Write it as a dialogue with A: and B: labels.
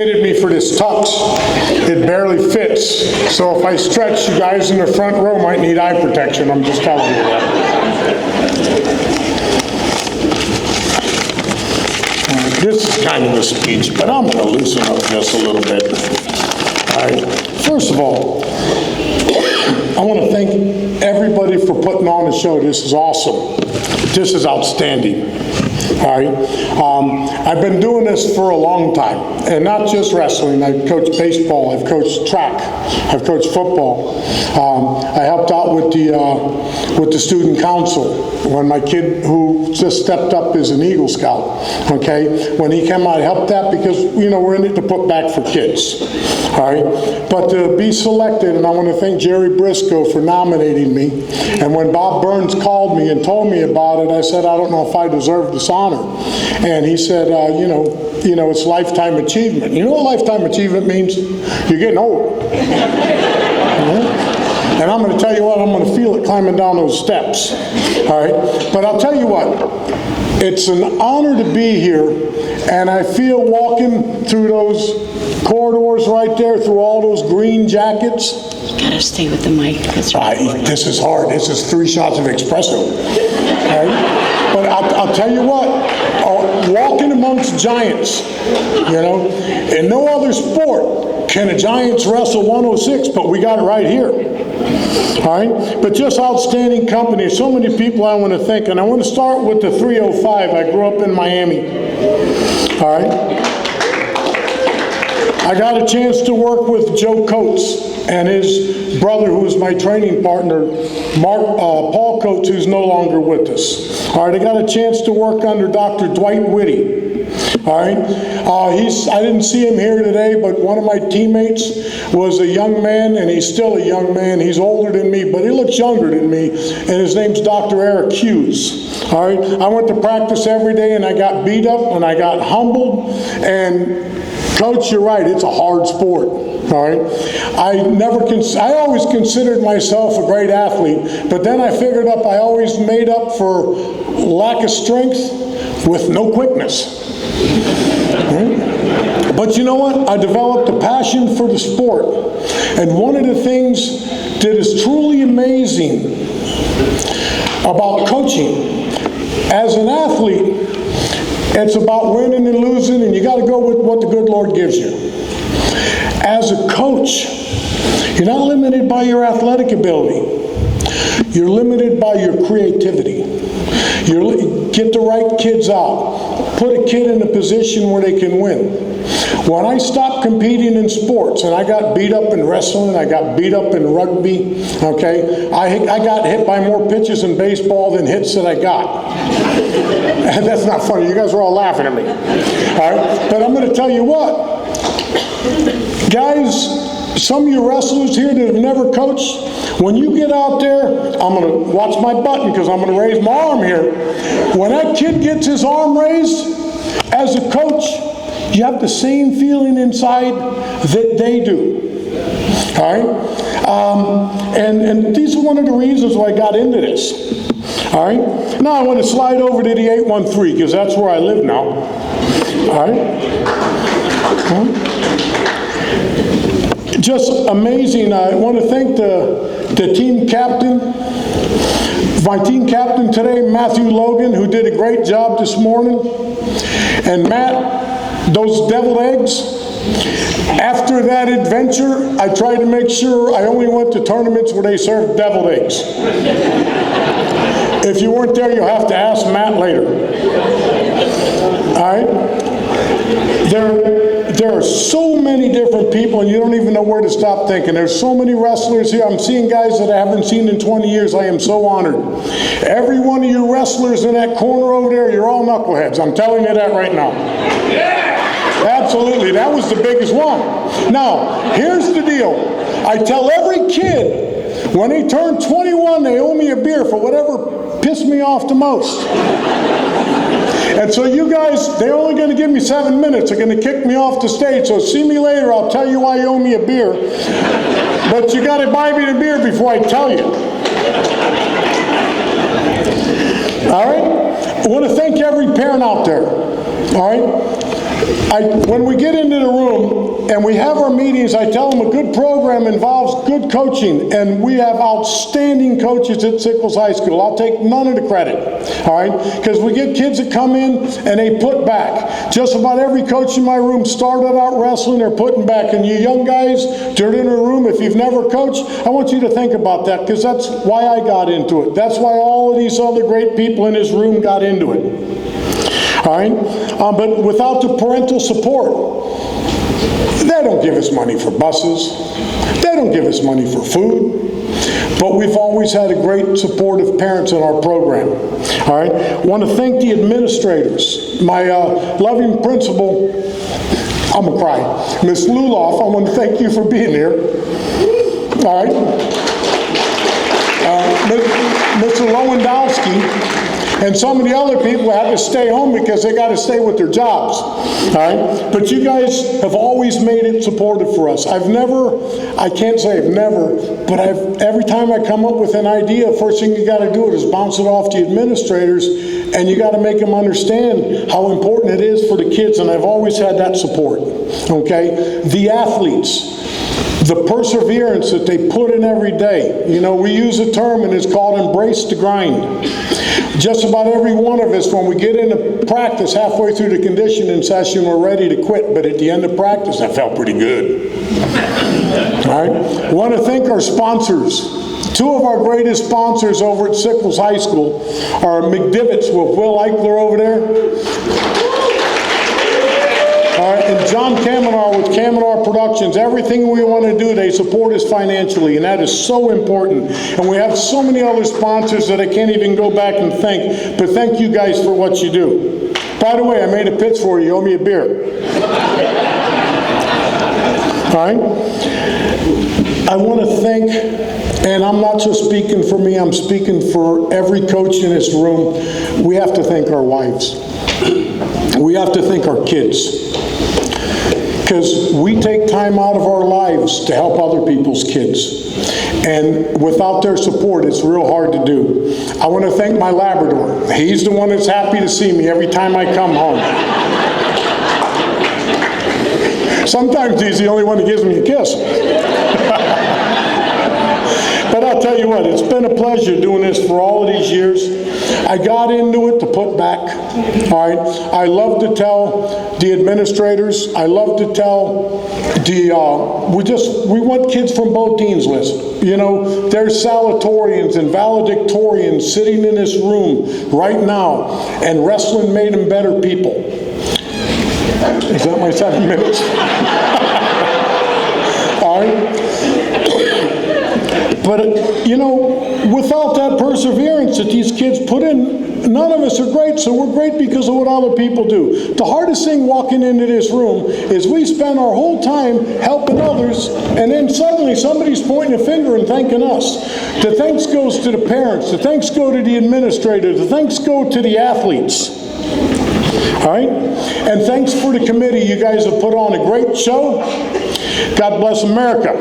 A: Me for this tux, it barely fits. So if I stretch, you guys in the front row might need eye protection. I'm just telling you that. This is kind of a speech, but I'm going to loosen up just a little bit. All right. First of all, I want to thank everybody for putting on the show. This is awesome. This is outstanding. All right. I've been doing this for a long time, and not just wrestling. I've coached baseball, I've coached track, I've coached football. I helped out with the student council when my kid who just stepped up is an Eagle Scout. Okay, when he came out, I helped that because we're in it to put back for kids. All right, but to be selected, and I want to thank Jerry Briscoe for nominating me. And when Bob Burns called me and told me about it, I said, I don't know if I deserve this honor. And he said, it's lifetime achievement. You know what lifetime achievement means? You're getting old. And I'm going to tell you what, I'm going to feel it climbing down those steps. All right? But I'll tell you what, it's an honor to be here, and I feel walking through those corridors right there, through all those green jackets.
B: You gotta stay with the mic.
A: This is hard. This is 3 shots of espresso. All right? But I'll tell you what, walking amongst giants, in no other sport can a Giants wrestle 106, but we got it right here. All right? But just outstanding company. So many people I want to thank, and I want to start with the 305. I grew up in Miami. All right? I got a chance to work with Joe Coates and his brother, who was my training partner, Paul Coates, who's no longer with us. All right, I got a chance to work under Dr. Dwight Whitty. All right, I didn't see him here today, but one of my teammates was a young man, and he's still a young man. He's older than me, but he looks younger than me, and his name's Dr. Eric Hughes. All right, I went to practice every day, and I got beat up, and I got humbled, and Coach, you're right, it's a hard sport. All right, I always considered myself a great athlete, but then I figured I always made up for lack of strength with no quickness. Right? But you know what? I developed a passion for the sport, and one of the things that is truly amazing about coaching, as an athlete, it's about winning and losing, and you got to go with what the good Lord gives you. As a coach, you're not limited by your athletic ability. You're limited by your creativity. Get the right kids out. Put a kid in a position where they can win. When I stopped competing in sports, and I got beat up in wrestling, I got beat up in rugby, okay, I got hit by more pitches in baseball than hits that I got. And that's not funny. You guys are all laughing at me. All right? But I'm going to tell you what. Guys, some of you wrestlers here that have never coached, when you get out there, I'm going to watch my button because I'm going to raise my arm here. When that kid gets his arm raised, as a coach, you have the same feeling inside that they do. All right? And these are one of the reasons why I got into this. All right? Now I want to slide over to the 813 because that's where I live now. All right? Just amazing. I want to thank the team captain, my team captain today, Matthew Logan, who did a great job this morning. And Matt, those deviled eggs, after that adventure, I tried to make sure I only went to tournaments where they served deviled eggs. If you weren't there, you'll have to ask Matt later. All right? There are so many different people, and you don't even know where to stop thinking. There's so many wrestlers here. I'm seeing guys that I haven't seen in 20 years. I am so honored. Every one of you wrestlers in that corner over there, you're all knuckleheads. I'm telling you that right now. Absolutely. That was the biggest one. Now, here's the deal. I tell every kid, when they turn 21, they owe me a beer for whatever pissed me off the most. And so you guys, they're only going to give me 7 minutes. They're going to kick me off the stage. So see me later. I'll tell you why you owe me a beer. But you got to buy me the beer before I tell you. All right? I want to thank every parent out there. All right? When we get into the room and we have our meetings, I tell them a good program involves good coaching, and we have outstanding coaches at Sickles High School. I'll take none of the credit, all right? Because we get kids that come in and they put back. Just about every coach in my room started out wrestling or putting back. And you young guys, you're in a room, if you've never coached, I want you to think about that, because that's why I got into it. That's why all of these other great people in this room got into it. All right? But without the parental support, they don't give us money for buses. They don't give us money for food. But we've always had a great supportive parents in our program. All right? I want to thank the administrators. My loving principal, I'm going to cry, Miss Luloff, I want to thank you for being here. All right? Mr. Lewandowski, and some of the other people had to stay home because they got to stay with their jobs, all right? But you guys have always made it supportive for us. I can't say I've never, but every time I come up with an idea, first thing you got to do is bounce it off the administrators, and you got to make them understand how important it is for the kids, and I've always had that support, okay? The athletes, the perseverance that they put in every day. You know, we use a term and it's called embrace the grind. Just about every one of us, when we get into practice, halfway through the conditioning session, we're ready to quit, but at the end of practice, that felt pretty good. All right? I want to thank our sponsors. Two of our greatest sponsors over at Sickles High School are McDivitt's with Will Eichler over there. All right, and John Kamenar with Kamenar Productions. Everything we want to do, they support us financially, and that is so important. And we have so many other sponsors that I can't even go back and thank, but thank you guys for what you do. By the way, I made a pitch for you. You owe me a beer. All right? I want to thank, and I'm not just speaking for me, I'm speaking for every coach in this room. We have to thank our wives. We have to thank our kids. Because we take time out of our lives to help other people's kids. And without their support, it's real hard to do. I want to thank my Labrador. He's the one that's happy to see me every time I come home. Sometimes he's the only one that gives me a kiss. But I'll tell you what, it's been a pleasure doing this for all of these years. I got into it to put back, all right? I love to tell the administrators, I love to tell we want kids from both deans' lists. You know, there's salutatorians and valedictorians sitting in this room right now, and wrestling made them better people. Is that my 7 minutes? All right? But, you know, without that perseverance that these kids put in, none of us are great, so we're great because of what other people do. The hardest thing walking into this room is we spend our whole time helping others, and then suddenly somebody's pointing a finger and thanking us. The thanks goes to the parents, the thanks go to the administrators, the thanks go to the athletes. All right? And thanks for the committee. You guys have put on a great show. God bless America.